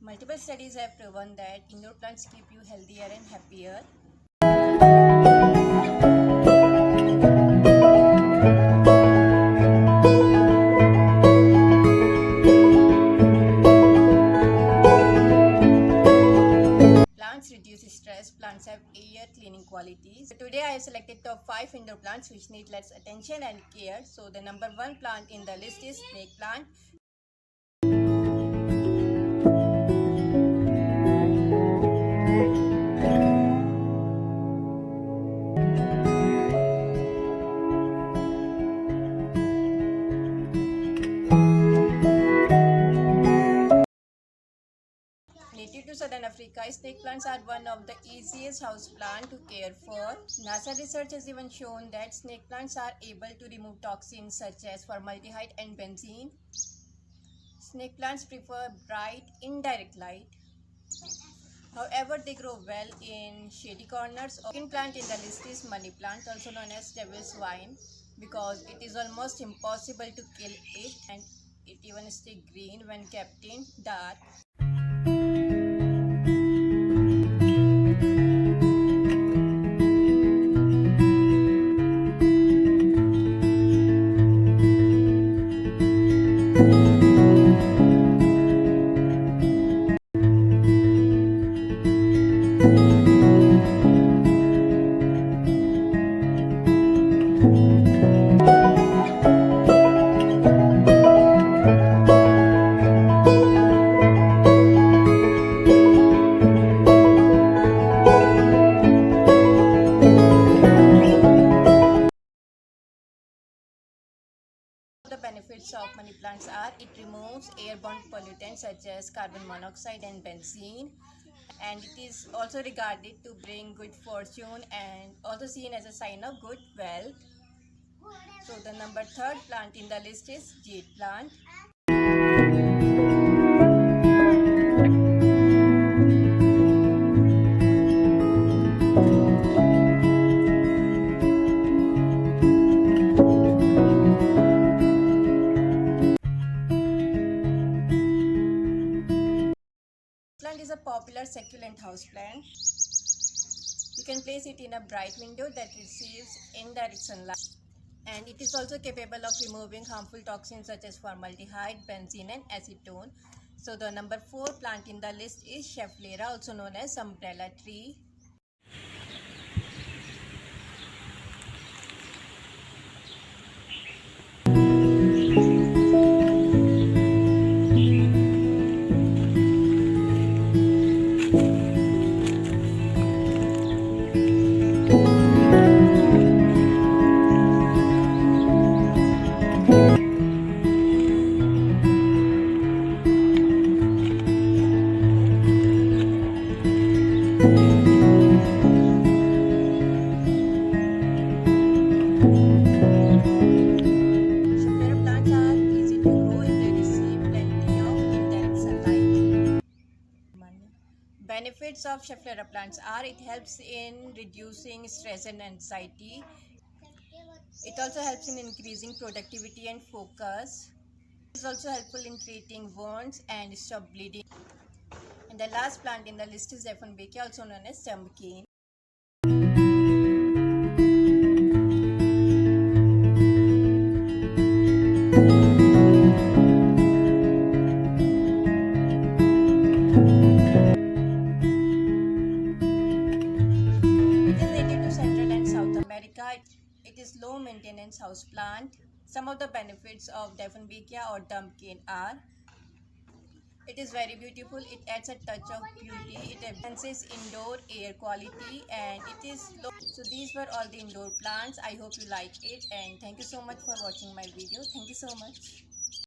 Multiple studies have proven that indoor plants keep you healthier and happier. Plants reduce stress. Plants have air cleaning qualities. So today I have selected top 5 indoor plants which need less attention and care. So the number 1 plant in the list is snake plant. Native to southern Africa, snake plants are one of the easiest house plants to care for. NASA research has even shown that snake plants are able to remove toxins such as formaldehyde and benzene. Snake plants prefer bright, indirect light. However, they grow well in shady corners. Second plant in the list is money plant, also known as devil's vine, because it is almost impossible to kill it and it even stays green when kept in dark. The benefits of money plants are it removes airborne pollutants such as carbon monoxide and benzene, and it is also regarded to bring good fortune and also seen as a sign of good wealth. So the number 3rd plant in the list is jade plant. Plant is a popular succulent house plant. You can place it in a bright window that receives indirect sunlight, and it is also capable of removing harmful toxins such as formaldehyde, benzene and acetone. So the number 4 plant in the list is Schefflera, also known as umbrella tree. Benefits of Schefflera plants are it helps in reducing stress and anxiety. It also helps in increasing productivity and focus. It is also helpful in treating wounds and stop bleeding. And the last plant in the list is Dieffenbachia, also known as Tumbleweed. It is low maintenance house plant. Some of the benefits of Dieffenbachia or dumpkin are it is very beautiful, it adds a touch of beauty, it enhances indoor air quality, and it is low. So these were all the indoor plants. I hope you like it, and thank you so much for watching my video. Thank you so much.